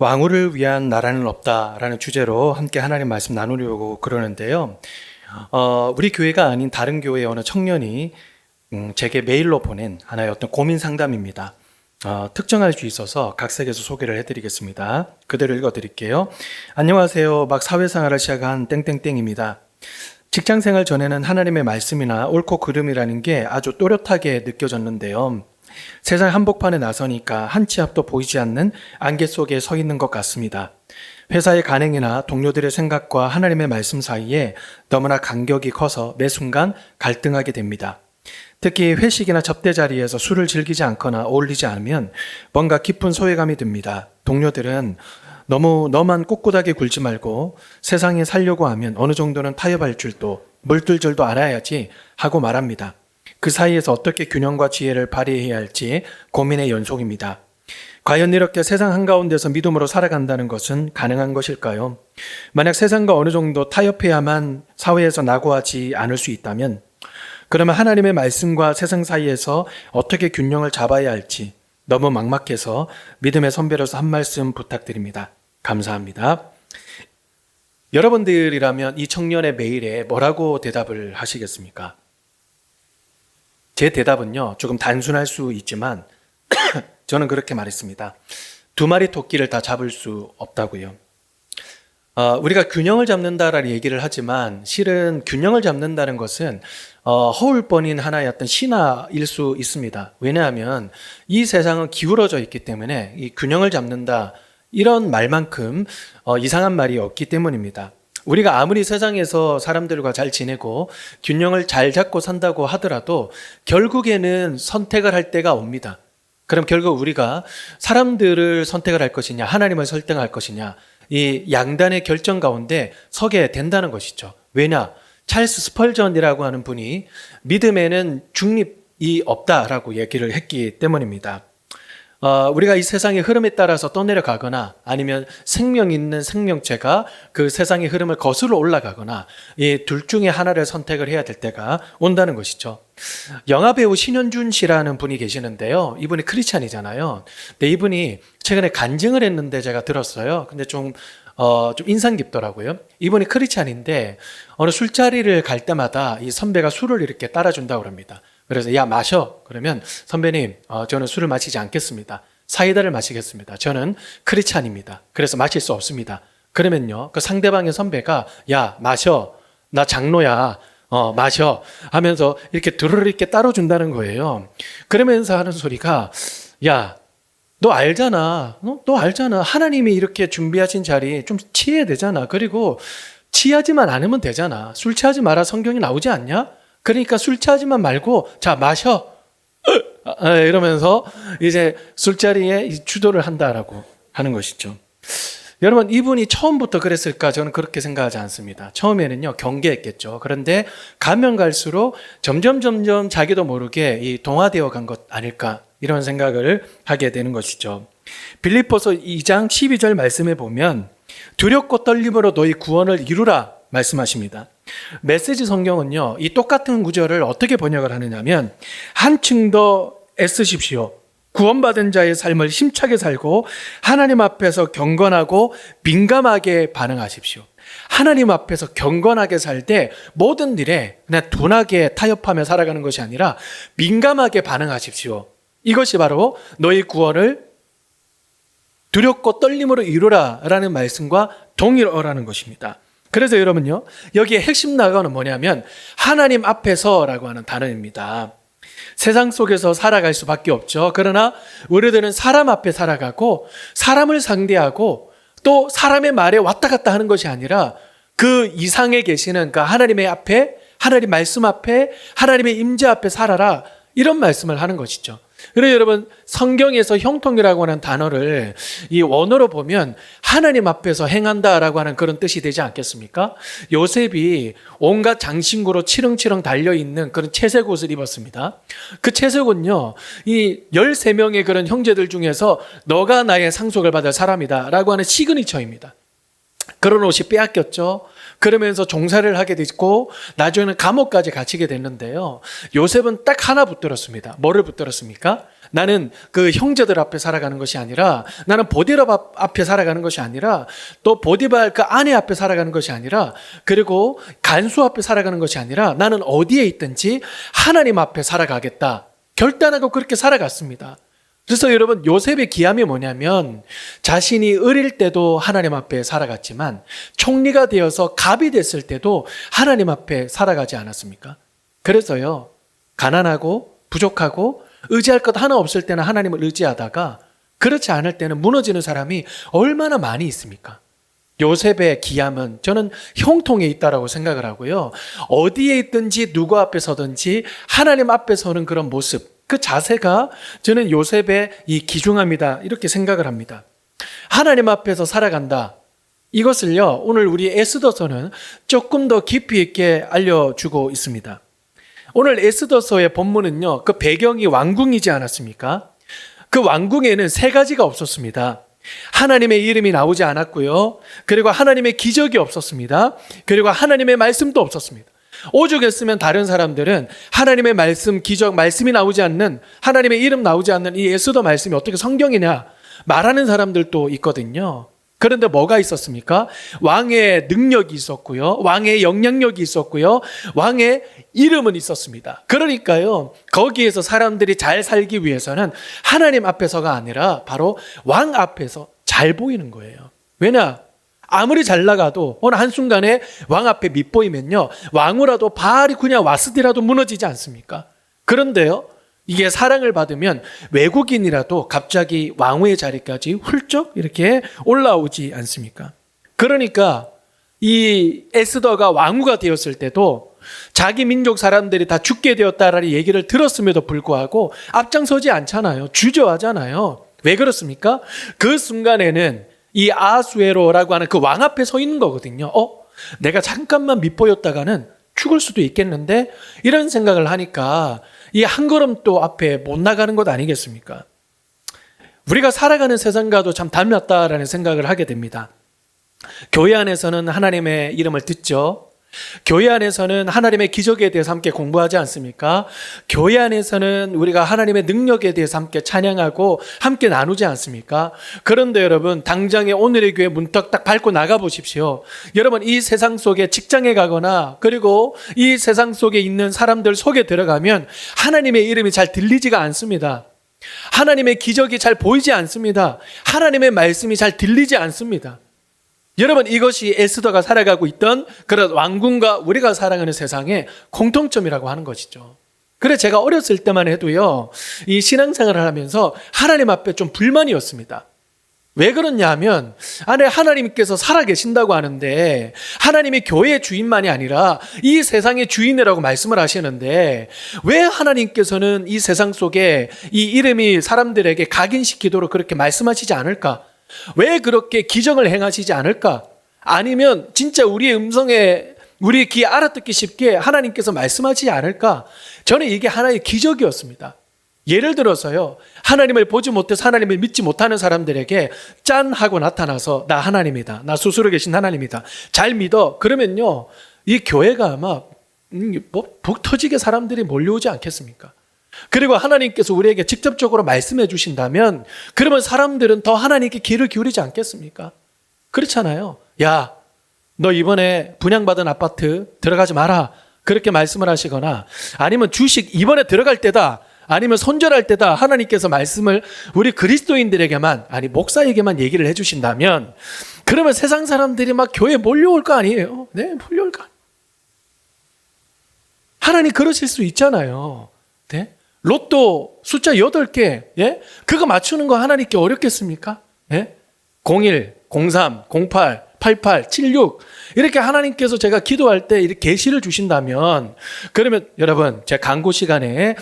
왕후를 위한 나라는 없다라는 주제로 함께 하나님 말씀 나누려고 그러는데요. 우리 교회가 아닌 다른 교회의 어느 청년이 제게 메일로 보낸 하나의 어떤 고민 상담입니다. 특정할 수 있어서 각색해서 소개를 해드리겠습니다. 그대로 읽어드릴게요. 안녕하세요. 막 사회생활을 시작한 땡땡땡입니다. 직장생활 전에는 하나님의 말씀이나 옳고 그름이라는 게 아주 또렷하게 느껴졌는데요. 세상 한복판에 나서니까 한 치 앞도 보이지 않는 안개 속에 서 있는 것 같습니다. 회사의 간행이나 동료들의 생각과 하나님의 말씀 사이에 너무나 간격이 커서 매 순간 갈등하게 됩니다. 특히 회식이나 접대 자리에서 술을 즐기지 않거나 어울리지 않으면 뭔가 깊은 소외감이 듭니다. 동료들은 너만 꼿꼿하게 굴지 말고 세상에 살려고 하면 어느 정도는 타협할 줄도 물들 줄도 알아야지 하고 말합니다. 그 사이에서 어떻게 균형과 지혜를 발휘해야 할지 고민의 연속입니다. 과연 이렇게 세상 한가운데서 믿음으로 살아간다는 것은 가능한 것일까요? 만약 세상과 어느 정도 타협해야만 사회에서 낙오하지 않을 수 있다면 그러면 하나님의 말씀과 세상 사이에서 어떻게 균형을 잡아야 할지 너무 막막해서 믿음의 선배로서 한 말씀 부탁드립니다. 감사합니다. 여러분들이라면 이 청년의 메일에 뭐라고 대답을 하시겠습니까? 제 대답은요, 조금 단순할 수 있지만 저는 그렇게 말했습니다. 두 마리 토끼를 다 잡을 수 없다고요. 우리가 균형을 잡는다라는 얘기를 하지만 실은 균형을 잡는다는 것은 허울 뻔인 하나의 어떤 신화일 수 있습니다. 왜냐하면 이 세상은 기울어져 있기 때문에 이 균형을 잡는다 이런 말만큼 이상한 말이 없기 때문입니다. 우리가 아무리 세상에서 사람들과 잘 지내고 균형을 잘 잡고 산다고 하더라도 결국에는 선택을 할 때가 옵니다. 그럼 결국 우리가 사람들을 선택을 할 것이냐, 하나님을 설득할 것이냐, 이 양단의 결정 가운데 서게 된다는 것이죠. 왜냐? 찰스 스펄전이라고 하는 분이 믿음에는 중립이 없다라고 얘기를 했기 때문입니다. 우리가 이 세상의 흐름에 따라서 떠내려가거나 아니면 생명 있는 생명체가 그 세상의 흐름을 거슬러 올라가거나 이 둘 중에 하나를 선택을 해야 될 때가 온다는 것이죠. 영화배우 신현준 씨라는 분이 계시는데요. 이분이 크리스찬이잖아요. 근데 이분이 최근에 간증을 했는데 제가 들었어요. 근데 좀 인상 깊더라고요. 이분이 크리스찬인데 어느 술자리를 갈 때마다 이 선배가 술을 이렇게 따라준다고 합니다. 그래서 야 마셔. 그러면 선배님 저는 술을 마시지 않겠습니다. 사이다를 마시겠습니다. 저는 크리스찬입니다. 그래서 마실 수 없습니다. 그러면요 그 상대방의 선배가 야 마셔. 나 장로야. 마셔 하면서 이렇게 두루루 이렇게 따라준다는 거예요. 그러면서 하는 소리가 야 너 알잖아. 너 알잖아. 하나님이 이렇게 준비하신 자리 좀 취해야 되잖아. 그리고 취하지만 않으면 되잖아. 술 취하지 마라 성경이 나오지 않냐? 그러니까 술 취하지만 말고 자 마셔 이러면서 이제 술자리에 주도를 한다라고 하는 것이죠. 여러분 이분이 처음부터 그랬을까? 저는 그렇게 생각하지 않습니다. 처음에는요 경계했겠죠. 그런데 가면 갈수록 점점 자기도 모르게 이 동화되어 간 것 아닐까 이런 생각을 하게 되는 것이죠. 빌립보서 2장 12절 말씀에 보면 두렵고 떨림으로 너희 구원을 이루라 말씀하십니다. 메시지 성경은요 이 똑같은 구절을 어떻게 번역을 하느냐면 한층 더 애쓰십시오. 구원받은 자의 삶을 힘차게 살고 하나님 앞에서 경건하고 민감하게 반응하십시오. 하나님 앞에서 경건하게 살 때 모든 일에 그냥 둔하게 타협하며 살아가는 것이 아니라 민감하게 반응하십시오. 이것이 바로 너희 구원을 두렵고 떨림으로 이루라 라는 말씀과 동일어라는 것입니다. 그래서 여러분요 여기에 핵심 나가는 뭐냐면 하나님 앞에서라고 하는 단어입니다. 세상 속에서 살아갈 수밖에 없죠. 그러나 우리들은 사람 앞에 살아가고 사람을 상대하고 또 사람의 말에 왔다 갔다 하는 것이 아니라 그 이상에 계시는 그 하나님의 앞에 하나님 말씀 앞에 하나님의 임재 앞에 살아라 이런 말씀을 하는 것이죠. 그래서 여러분 성경에서 형통이라고 하는 단어를 이 원어로 보면 하나님 앞에서 행한다라고 하는 그런 뜻이 되지 않겠습니까? 요셉이 온갖 장신구로 치렁치렁 달려있는 그런 채색 옷을 입었습니다. 그 채색은요 이 13명의 그런 형제들 중에서 너가 나의 상속을 받을 사람이다 라고 하는 시그니처입니다. 그런 옷이 빼앗겼죠. 그러면서 종살이를 하게 됐고 나중에는 감옥까지 갇히게 됐는데요. 요셉은 딱 하나 붙들었습니다. 뭐를 붙들었습니까? 나는 그 형제들 앞에 살아가는 것이 아니라, 나는 보디랍 앞에 살아가는 것이 아니라, 또 보디발 그 아내 앞에 살아가는 것이 아니라, 그리고 간수 앞에 살아가는 것이 아니라, 나는 어디에 있든지 하나님 앞에 살아가겠다 결단하고 그렇게 살아갔습니다. 그래서 여러분, 요셉의 기함이 뭐냐면 자신이 어릴 때도 하나님 앞에 살아갔지만 총리가 되어서 갑이 됐을 때도 하나님 앞에 살아가지 않았습니까? 그래서요, 가난하고 부족하고 의지할 것 하나 없을 때는 하나님을 의지하다가 그렇지 않을 때는 무너지는 사람이 얼마나 많이 있습니까? 요셉의 기함은 저는 형통에 있다라고 생각을 하고요. 어디에 있든지 누구 앞에 서든지 하나님 앞에 서는 그런 모습, 그 자세가 저는 요셉의 이 기중함이다 이렇게 생각을 합니다. 하나님 앞에서 살아간다. 이것을요, 오늘 우리 에스더서는 조금 더 깊이 있게 알려주고 있습니다. 오늘 에스더서의 본문은요, 그 배경이 왕궁이지 않았습니까? 그 왕궁에는 세 가지가 없었습니다. 하나님의 이름이 나오지 않았고요. 그리고 하나님의 기적이 없었습니다. 그리고 하나님의 말씀도 없었습니다. 오죽했으면 다른 사람들은 하나님의 말씀, 기적, 말씀이 나오지 않는, 하나님의 이름 나오지 않는 이 에스더 말씀이 어떻게 성경이냐 말하는 사람들도 있거든요. 그런데 뭐가 있었습니까? 왕의 능력이 있었고요. 왕의 영향력이 있었고요. 왕의 이름은 있었습니다. 그러니까요, 거기에서 사람들이 잘 살기 위해서는 하나님 앞에서가 아니라 바로 왕 앞에서 잘 보이는 거예요. 왜냐? 아무리 잘 나가도 어느 한순간에 왕 앞에 밑보이면요, 왕후라도 발이 그냥 왔으리라도 무너지지 않습니까? 그런데요, 이게 사랑을 받으면 외국인이라도 갑자기 왕후의 자리까지 훌쩍 이렇게 올라오지 않습니까? 그러니까 이 에스더가 왕후가 되었을 때도 자기 민족 사람들이 다 죽게 되었다라는 얘기를 들었음에도 불구하고 앞장서지 않잖아요. 주저하잖아요. 왜 그렇습니까? 그 순간에는 이 아하수에로라고 하는 그 왕 앞에 서 있는 거거든요. 내가 잠깐만 밑보였다가는 죽을 수도 있겠는데, 이런 생각을 하니까 이 한 걸음 또 앞에 못 나가는 것 아니겠습니까? 우리가 살아가는 세상과도 참 닮았다라는 생각을 하게 됩니다. 교회 안에서는 하나님의 이름을 듣죠. 교회 안에서는 하나님의 기적에 대해서 함께 공부하지 않습니까? 교회 안에서는 우리가 하나님의 능력에 대해서 함께 찬양하고 함께 나누지 않습니까? 그런데 여러분, 당장에 오늘의 교회 문턱 딱 밟고 나가 보십시오. 여러분, 이 세상 속에 직장에 가거나 그리고 이 세상 속에 있는 사람들 속에 들어가면 하나님의 이름이 잘 들리지가 않습니다. 하나님의 기적이 잘 보이지 않습니다. 하나님의 말씀이 잘 들리지 않습니다. 여러분, 이것이 에스더가 살아가고 있던 그런 왕궁과 우리가 살아가는 세상의 공통점이라고 하는 것이죠. 그래서 제가 어렸을 때만 해도요, 이 신앙생활을 하면서 하나님 앞에 좀 불만이었습니다. 왜 그러냐 하면, 안에 하나님께서 살아계신다고 하는데 하나님이 교회의 주인만이 아니라 이 세상의 주인이라고 말씀을 하시는데, 왜 하나님께서는 이 세상 속에 이 이름이 사람들에게 각인시키도록 그렇게 말씀하시지 않을까? 왜 그렇게 기적을 행하시지 않을까? 아니면 진짜 우리의 음성에, 우리 귀에 알아듣기 쉽게 하나님께서 말씀하시지 않을까? 저는 이게 하나의 기적이었습니다. 예를 들어서요, 하나님을 보지 못해서 하나님을 믿지 못하는 사람들에게 짠 하고 나타나서 나 하나님이다, 나 스스로 계신 하나님이다, 잘 믿어, 그러면요, 이 교회가 아마 복 터지게 사람들이 몰려오지 않겠습니까? 그리고 하나님께서 우리에게 직접적으로 말씀해 주신다면 그러면 사람들은 더 하나님께 귀를 기울이지 않겠습니까? 그렇잖아요. 야, 너 이번에 분양받은 아파트 들어가지 마라, 그렇게 말씀을 하시거나, 아니면 주식 이번에 들어갈 때다, 아니면 손절할 때다, 하나님께서 말씀을 우리 그리스도인들에게만, 아니 목사에게만 얘기를 해주신다면 그러면 세상 사람들이 막 교회에 몰려올 거 아니에요? 네, 몰려올 거 아니에요. 하나님 그러실 수 있잖아요. 네? 로또 숫자 8개, 예? 그거 맞추는 거 하나님께 어렵겠습니까? 예? 01, 03, 08, 88, 76 이렇게 하나님께서 제가 기도할 때 이렇게 계시를 주신다면, 그러면 여러분, 제 광고 시간에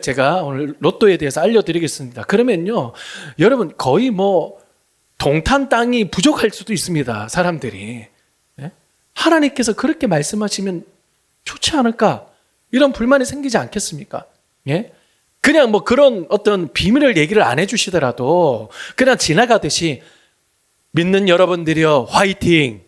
제가 오늘 로또에 대해서 알려드리겠습니다. 그러면요, 여러분 거의 동탄 땅이 부족할 수도 있습니다. 사람들이. 예? 하나님께서 그렇게 말씀하시면 좋지 않을까? 이런 불만이 생기지 않겠습니까? 예? 그냥 그런 어떤 비밀을 얘기를 안 해주시더라도 그냥 지나가듯이 믿는 여러분들이여 화이팅!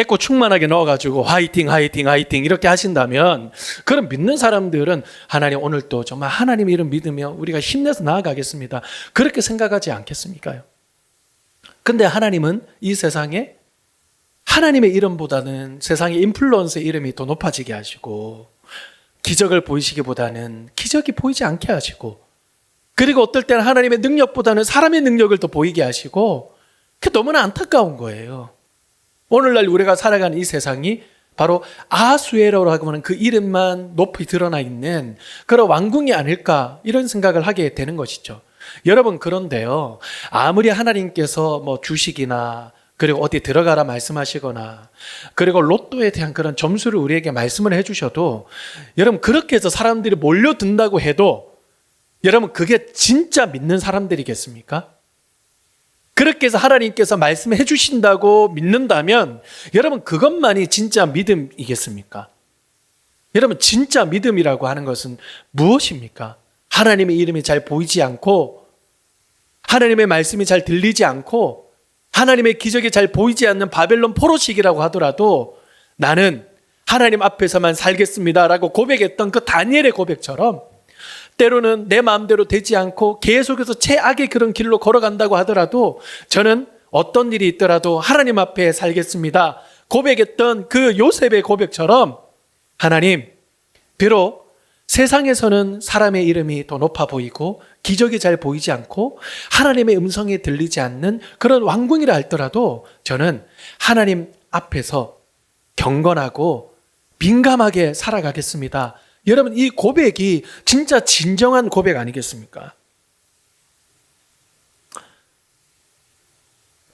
에코 충만하게 넣어가지고 화이팅 화이팅 화이팅 이렇게 하신다면, 그럼 믿는 사람들은 하나님 오늘도 정말 하나님 이름 믿으며 우리가 힘내서 나아가겠습니다, 그렇게 생각하지 않겠습니까? 근데 하나님은 이 세상에 하나님의 이름보다는 세상의 인플루언서의 이름이 더 높아지게 하시고, 기적을 보이시기보다는 기적이 보이지 않게 하시고, 그리고 어떨 때는 하나님의 능력보다는 사람의 능력을 더 보이게 하시고, 그게 너무나 안타까운 거예요. 오늘날 우리가 살아가는 이 세상이 바로 아하수에로라고 하는 그 이름만 높이 드러나 있는 그런 왕궁이 아닐까, 이런 생각을 하게 되는 것이죠. 여러분, 그런데요, 아무리 하나님께서 뭐 주식이나 그리고 어디 들어가라 말씀하시거나 그리고 로또에 대한 그런 점수를 우리에게 말씀을 해주셔도, 여러분 그렇게 해서 사람들이 몰려든다고 해도 여러분 그게 진짜 믿는 사람들이겠습니까? 그렇게 해서 하나님께서 말씀해 주신다고 믿는다면 여러분 그것만이 진짜 믿음이겠습니까? 여러분 진짜 믿음이라고 하는 것은 무엇입니까? 하나님의 이름이 잘 보이지 않고, 하나님의 말씀이 잘 들리지 않고, 하나님의 기적이 잘 보이지 않는 바벨론 포로식이라고 하더라도 나는 하나님 앞에서만 살겠습니다라고 고백했던 그 다니엘의 고백처럼, 때로는 내 마음대로 되지 않고 계속해서 최악의 그런 길로 걸어간다고 하더라도 저는 어떤 일이 있더라도 하나님 앞에 살겠습니다 고백했던 그 요셉의 고백처럼, 하나님, 비록 세상에서는 사람의 이름이 더 높아 보이고 기적이 잘 보이지 않고 하나님의 음성이 들리지 않는 그런 왕궁이라 할지라도 저는 하나님 앞에서 경건하고 민감하게 살아가겠습니다. 여러분, 이 고백이 진짜 진정한 고백 아니겠습니까?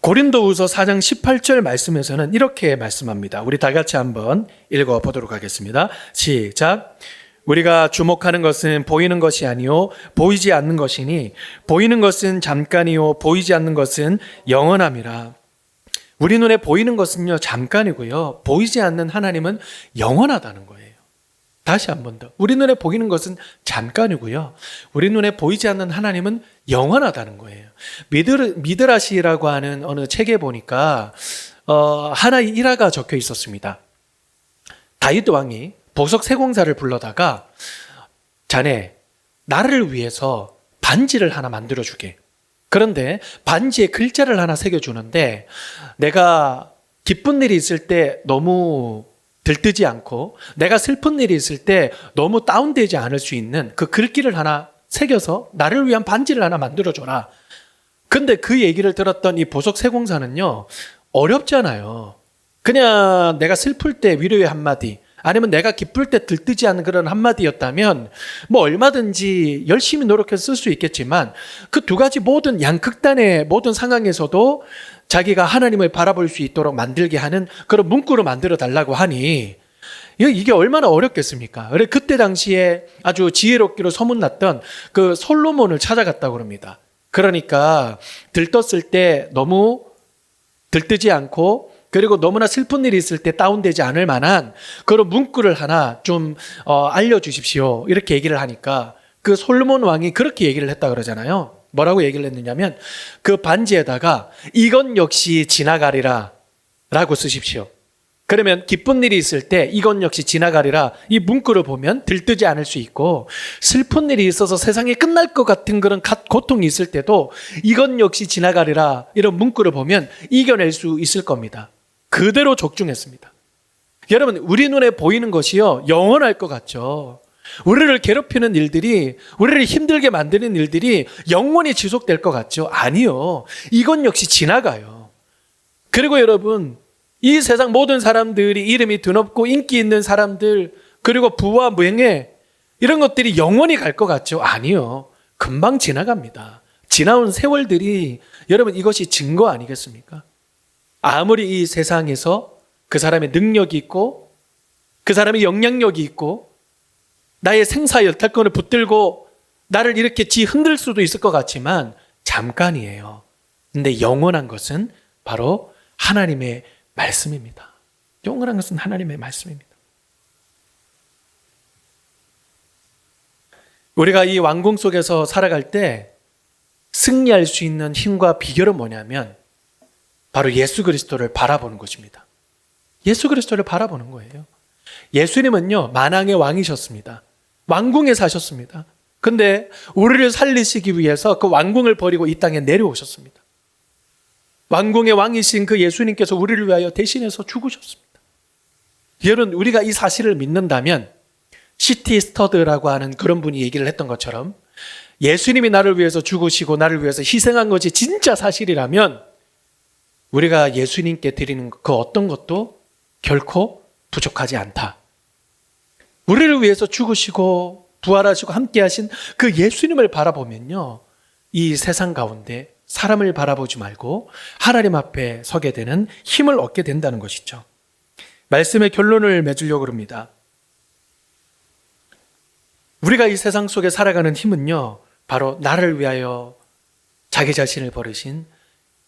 고린도후서 4장 18절 말씀에서는 이렇게 말씀합니다. 우리 다 같이 한번 읽어보도록 하겠습니다. 시작. 우리가 주목하는 것은 보이는 것이 아니요 보이지 않는 것이니 보이는 것은 잠깐이요 보이지 않는 것은 영원함이라. 우리 눈에 보이는 것은요 잠깐이고요, 보이지 않는 하나님은 영원하다는 거예요. 다시 한 번 더. 우리 눈에 보이는 것은 잠깐이고요, 우리 눈에 보이지 않는 하나님은 영원하다는 거예요. 미드라시라고 하는 어느 책에 보니까 하나의 일화가 적혀 있었습니다. 다윗 왕이 보석 세공사를 불러다가, 자네 나를 위해서 반지를 하나 만들어주게. 그런데 반지에 글자를 하나 새겨주는데 내가 기쁜 일이 있을 때 너무 들뜨지 않고 내가 슬픈 일이 있을 때 너무 다운되지 않을 수 있는 그 글귀를 하나 새겨서 나를 위한 반지를 하나 만들어줘라. 근데 그 얘기를 들었던 이 보석 세공사는요, 어렵잖아요. 그냥 내가 슬플 때 위로의 한마디, 아니면 내가 기쁠 때 들뜨지 않는 그런 한마디였다면 뭐 얼마든지 열심히 노력해서 쓸 수 있겠지만, 그 두 가지 모든 양극단의 모든 상황에서도 자기가 하나님을 바라볼 수 있도록 만들게 하는 그런 문구로 만들어 달라고 하니 이게 얼마나 어렵겠습니까? 그래, 그때 당시에 아주 지혜롭기로 소문났던 그 솔로몬을 찾아갔다고 합니다. 그러니까 들떴을 때 너무 들뜨지 않고, 그리고 너무나 슬픈 일이 있을 때 다운되지 않을 만한 그런 문구를 하나 좀 알려주십시오, 이렇게 얘기를 하니까 그 솔로몬 왕이 그렇게 얘기를 했다 그러잖아요. 뭐라고 얘기를 했느냐면, 그 반지에다가 이건 역시 지나가리라 라고 쓰십시오. 그러면 기쁜 일이 있을 때 이건 역시 지나가리라, 이 문구를 보면 들뜨지 않을 수 있고, 슬픈 일이 있어서 세상이 끝날 것 같은 그런 고통이 있을 때도 이건 역시 지나가리라, 이런 문구를 보면 이겨낼 수 있을 겁니다. 그대로 적중했습니다. 여러분, 우리 눈에 보이는 것이요 영원할 것 같죠. 우리를 괴롭히는 일들이, 우리를 힘들게 만드는 일들이 영원히 지속될 것 같죠. 아니요, 이건 역시 지나가요. 그리고 여러분, 이 세상 모든 사람들이 이름이 드높고 인기 있는 사람들, 그리고 부와 명예, 이런 것들이 영원히 갈 것 같죠. 아니요, 금방 지나갑니다. 지나온 세월들이 여러분 이것이 증거 아니겠습니까? 아무리 이 세상에서 그 사람의 능력이 있고 그 사람의 영향력이 있고 나의 생사 여탈권을 붙들고 나를 이렇게 흔들 수도 있을 것 같지만 잠깐이에요. 근데 영원한 것은 바로 하나님의 말씀입니다. 영원한 것은 하나님의 말씀입니다. 우리가 이 왕궁 속에서 살아갈 때 승리할 수 있는 힘과 비결은 뭐냐면 바로 예수 그리스도를 바라보는 것입니다. 예수 그리스도를 바라보는 거예요. 예수님은요, 만왕의 왕이셨습니다. 왕궁에 사셨습니다. 근데 우리를 살리시기 위해서 그 왕궁을 버리고 이 땅에 내려오셨습니다. 왕궁의 왕이신 그 예수님께서 우리를 위하여 대신해서 죽으셨습니다. 여러분, 우리가 이 사실을 믿는다면 C.T. 스터드라고 하는 그런 분이 얘기를 했던 것처럼 예수님이 나를 위해서 죽으시고 나를 위해서 희생한 것이 진짜 사실이라면 우리가 예수님께 드리는 그 어떤 것도 결코 부족하지 않다. 우리를 위해서 죽으시고 부활하시고 함께 하신 그 예수님을 바라보면요, 이 세상 가운데 사람을 바라보지 말고 하나님 앞에 서게 되는 힘을 얻게 된다는 것이죠. 말씀의 결론을 맺으려고 합니다. 우리가 이 세상 속에 살아가는 힘은요, 바로 나를 위하여 자기 자신을 버리신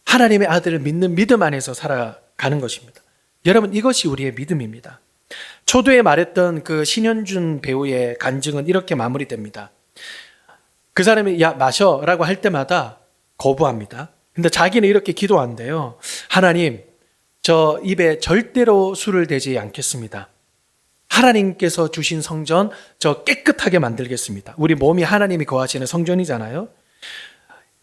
하나님의 아들을 믿는 믿음 안에서 살아가는 것입니다. 여러분, 이것이 우리의 믿음입니다. 초두에 말했던 그 신현준 배우의 간증은 이렇게 마무리됩니다. 그 사람이 야 마셔 라고 할 때마다 거부합니다. 근데 자기는 이렇게 기도한대요. 하나님, 저 입에 절대로 술을 대지 않겠습니다. 하나님께서 주신 성전 저 깨끗하게 만들겠습니다. 우리 몸이 하나님이 거하시는 성전이잖아요.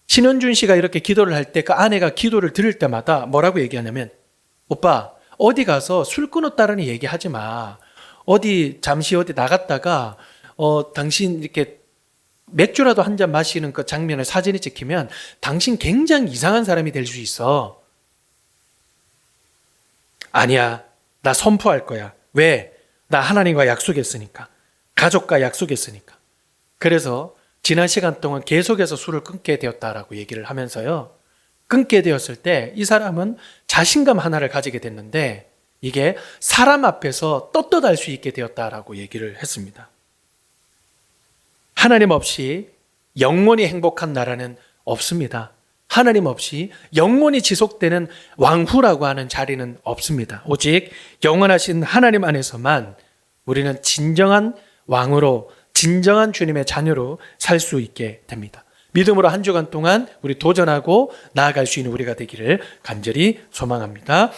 신현준 씨가 이렇게 기도를 할 때 그 아내가 기도를 들을 때마다 뭐라고 얘기하냐면, 오빠 어디 가서 술 끊었다라는 얘기하지 마. 잠시 어디 나갔다가 당신 이렇게 맥주라도 한 잔 마시는 그 장면을 사진이 찍히면 당신 굉장히 이상한 사람이 될 수 있어. 아니야, 나 선포할 거야. 왜? 나 하나님과 약속했으니까. 가족과 약속했으니까. 그래서 지난 시간 동안 계속해서 술을 끊게 되었다라고 얘기를 하면서요, 끊게 되었을 때 이 사람은 자신감 하나를 가지게 됐는데 이게 사람 앞에서 떳떳할 수 있게 되었다라고 얘기를 했습니다. 하나님 없이 영원히 행복한 나라는 없습니다. 하나님 없이 영원히 지속되는 왕후라고 하는 자리는 없습니다. 오직 영원하신 하나님 안에서만 우리는 진정한 왕으로, 진정한 주님의 자녀로 살 수 있게 됩니다. 믿음으로 한 주간 동안 우리 도전하고 나아갈 수 있는 우리가 되기를 간절히 소망합니다.